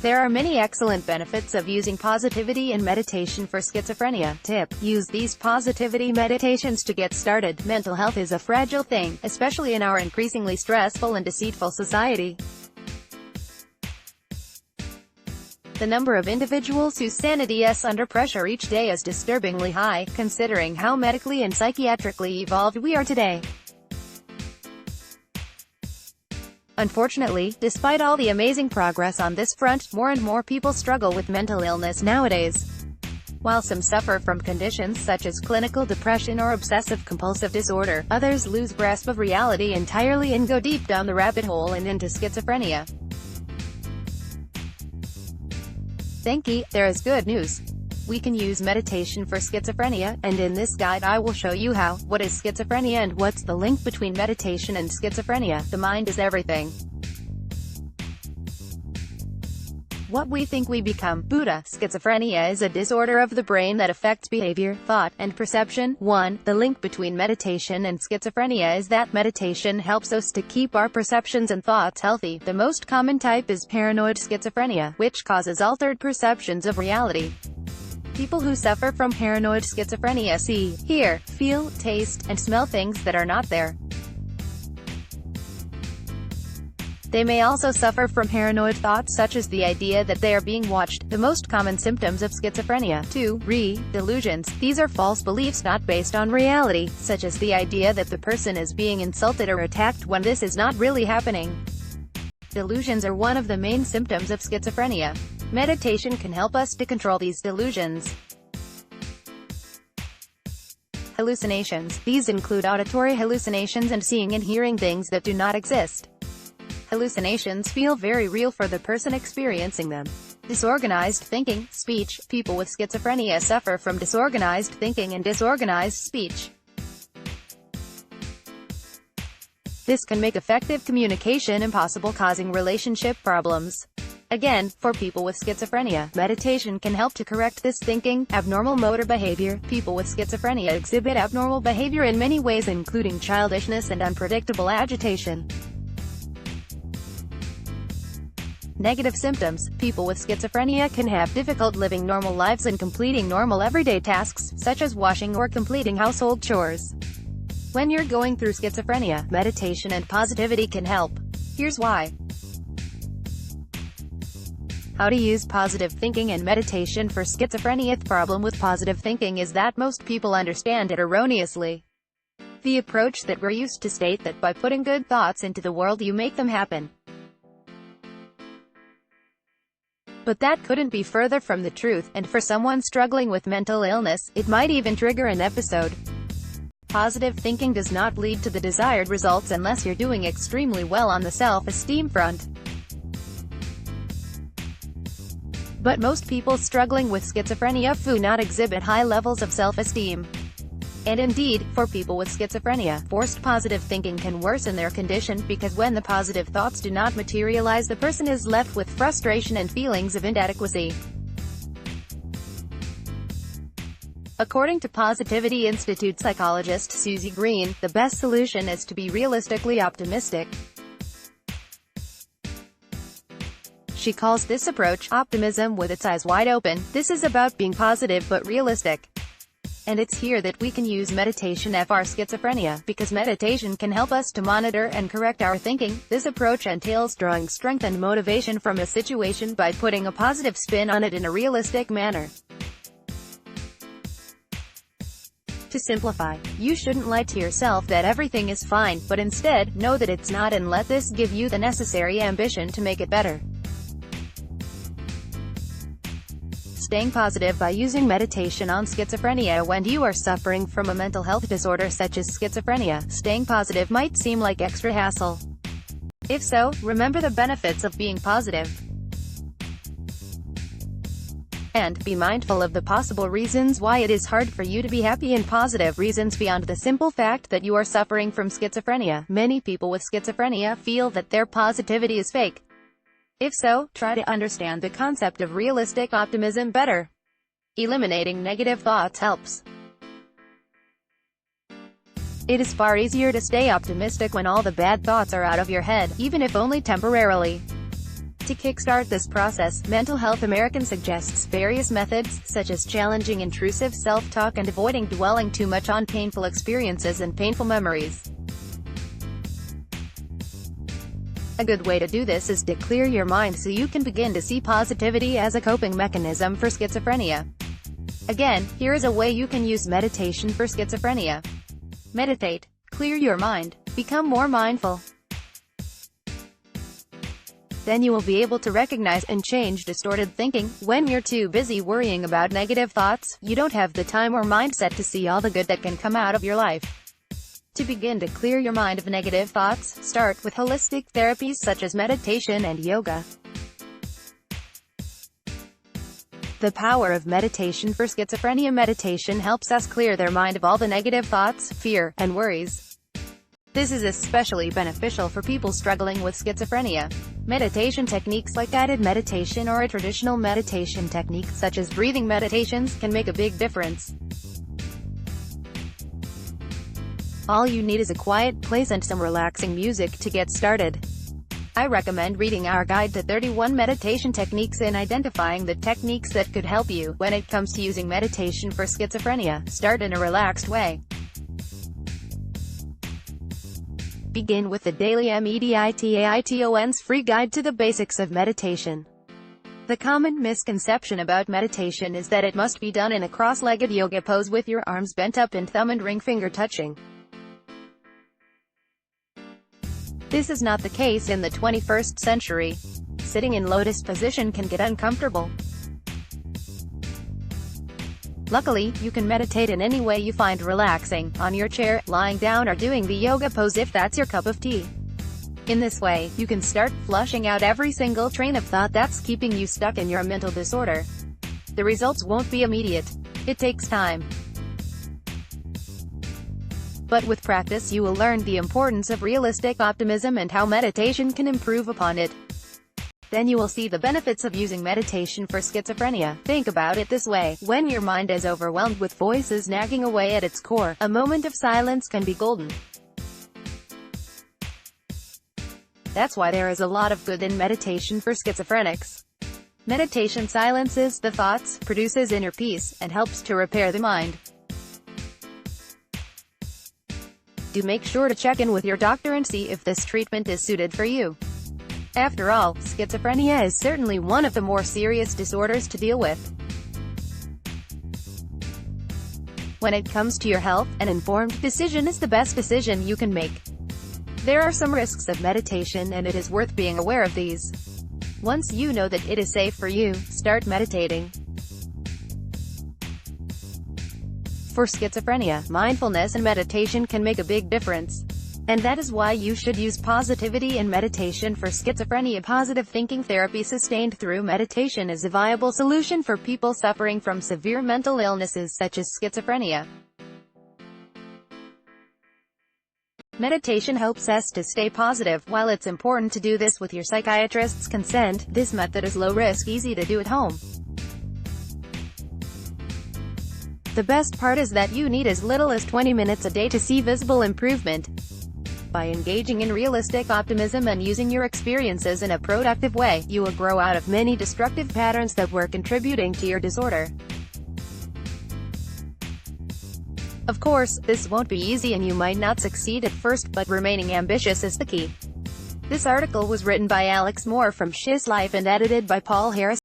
There are many excellent benefits of using positivity in meditation for schizophrenia. Tip: use these positivity meditations to get started. Mental health is a fragile thing, especially in our increasingly stressful and deceitful society. The number of individuals whose sanity is under pressure each day is disturbingly high, considering how medically and psychiatrically evolved we are today. Unfortunately, despite all the amazing progress on this front, more and more people struggle with mental illness nowadays. While some suffer from conditions such as clinical depression or obsessive-compulsive disorder, others lose grasp of reality entirely and go deep down the rabbit hole and into schizophrenia. Thanky, there is good news. We can use meditation for schizophrenia, and in this guide I will show you how. What is schizophrenia and what's the link between meditation and schizophrenia? The mind is everything. What we think we become. Buddha. Schizophrenia is a disorder of the brain that affects behavior, thought, and perception. 1. The link between meditation and schizophrenia is that meditation helps us to keep our perceptions and thoughts healthy. The most common type is paranoid schizophrenia, which causes altered perceptions of reality. People who suffer from paranoid schizophrenia see, hear, feel, taste, and smell things that are not there. They may also suffer from paranoid thoughts such as the idea that they are being watched. The most common symptoms of schizophrenia. 2. Delusions. These are false beliefs not based on reality, such as the idea that the person is being insulted or attacked when this is not really happening. Delusions are one of the main symptoms of schizophrenia. Meditation can help us to control these delusions. Hallucinations. These include auditory hallucinations and seeing and hearing things that do not exist. Hallucinations feel very real for the person experiencing them. Disorganized thinking, speech. People with schizophrenia suffer from disorganized thinking and disorganized speech. This can make effective communication impossible, causing relationship problems. Again, for people with schizophrenia, meditation can help to correct this thinking. Abnormal motor behavior. People with schizophrenia exhibit abnormal behavior in many ways, including childishness and unpredictable agitation. Negative symptoms. People with schizophrenia can have difficult living normal lives and completing normal everyday tasks, such as washing or completing household chores. When you're going through schizophrenia, meditation and positivity can help. Here's why. How to use positive thinking and meditation for schizophrenia. The problem with positive thinking is that most people understand it erroneously. The approach that we're used to state that by putting good thoughts into the world you make them happen. But that couldn't be further from the truth, and for someone struggling with mental illness, it might even trigger an episode. Positive thinking does not lead to the desired results unless you're doing extremely well on the self-esteem front. But most people struggling with schizophrenia do not exhibit high levels of self-esteem. And indeed, for people with schizophrenia, forced positive thinking can worsen their condition, because when the positive thoughts do not materialize, the person is left with frustration and feelings of inadequacy. According to Positivity Institute psychologist Susie Green, the best solution is to be realistically optimistic. She calls this approach optimism with its eyes wide open. This is about being positive but realistic. And it's here that we can use meditation for schizophrenia, because meditation can help us to monitor and correct our thinking. This approach entails drawing strength and motivation from a situation by putting a positive spin on it in a realistic manner. To simplify, you shouldn't lie to yourself that everything is fine, but instead, know that it's not, and let this give you the necessary ambition to make it better. Staying positive by using meditation on schizophrenia. When you are suffering from a mental health disorder such as schizophrenia, staying positive might seem like extra hassle. If so, remember the benefits of being positive. And be mindful of the possible reasons why it is hard for you to be happy and positive. Reasons beyond the simple fact that you are suffering from schizophrenia. Many people with schizophrenia feel that their positivity is fake. If so, try to understand the concept of realistic optimism better. Eliminating negative thoughts helps. It is far easier to stay optimistic when all the bad thoughts are out of your head, even if only temporarily. To kickstart this process, Mental Health American suggests various methods, such as challenging intrusive self-talk and avoiding dwelling too much on painful experiences and painful memories. A good way to do this is to clear your mind so you can begin to see positivity as a coping mechanism for schizophrenia. Again, here is a way you can use meditation for schizophrenia. Meditate. Clear your mind. Become more mindful. Then you will be able to recognize and change distorted thinking. When you're too busy worrying about negative thoughts, you don't have the time or mindset to see all the good that can come out of your life. To begin to clear your mind of negative thoughts, start with holistic therapies such as meditation and yoga. The power of meditation for schizophrenia. Meditation helps us clear their mind of all the negative thoughts, fear, and worries. This is especially beneficial for people struggling with schizophrenia. Meditation techniques like guided meditation or a traditional meditation technique such as breathing meditations can make a big difference. All you need is a quiet place and some relaxing music to get started. I recommend reading our guide to 31 meditation techniques and identifying the techniques that could help you. When it comes to using meditation for schizophrenia, start in a relaxed way. Begin with the Daily Meditation's free guide to the basics of meditation. The common misconception about meditation is that it must be done in a cross-legged yoga pose with your arms bent up and thumb and ring finger touching. This is not the case in the 21st century. Sitting in lotus position can get uncomfortable. Luckily, you can meditate in any way you find relaxing, on your chair, lying down, or doing the yoga pose if that's your cup of tea. In this way, you can start flushing out every single train of thought that's keeping you stuck in your mental disorder. The results won't be immediate. It takes time. But with practice you will learn the importance of realistic optimism and how meditation can improve upon it. Then you will see the benefits of using meditation for schizophrenia. Think about it this way: when your mind is overwhelmed with voices nagging away at its core, a moment of silence can be golden. That's why there is a lot of good in meditation for schizophrenics. Meditation silences the thoughts, produces inner peace, and helps to repair the mind. Do make sure to check in with your doctor and see if this treatment is suited for you. After all, schizophrenia is certainly one of the more serious disorders to deal with. When it comes to your health, an informed decision is the best decision you can make. There are some risks of meditation and it is worth being aware of these. Once you know that it is safe for you, start meditating. For schizophrenia, mindfulness and meditation can make a big difference. And that is why you should use positivity and meditation for schizophrenia. Positive thinking therapy sustained through meditation is a viable solution for people suffering from severe mental illnesses such as schizophrenia. Meditation helps us to stay positive. While it's important to do this with your psychiatrist's consent, this method is low risk, easy to do at home. The best part is that you need as little as 20 minutes a day to see visible improvement. By engaging in realistic optimism and using your experiences in a productive way, you will grow out of many destructive patterns that were contributing to your disorder. Of course, this won't be easy and you might not succeed at first, but remaining ambitious is the key. This article was written by Alex Moore from Shiz Life and edited by Paul Harris.